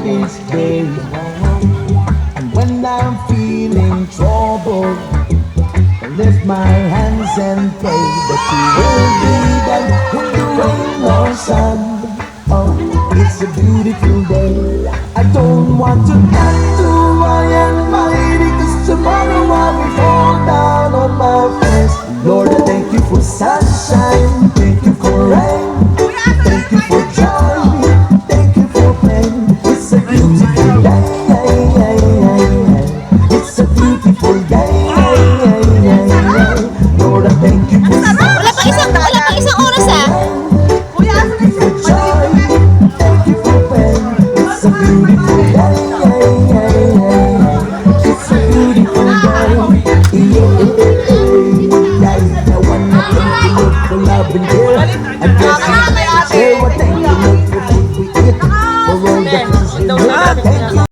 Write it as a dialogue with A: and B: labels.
A: this day. And when I'm feeling troubled, I lift my hands and pray that you will be there in the rain or sun. Oh, it's a beautiful day. I don't want to add to my anxiety, 'cause tomorrow I will fall down on my face. Lord, I thank you for sunshine, thank you for rain, thank you for joy, thank you for pain. It's a beautiful day. It's a beautiful day. Lord, I thank you for sunshine.
B: Wala pang isang oras ah.
A: Thank you for joy, thank you for pain. It's a beautiful day. It's a beautiful day. I wanna thank you for love and care. I guess you say what thank you for food we eat, for all the things we do. Thank you.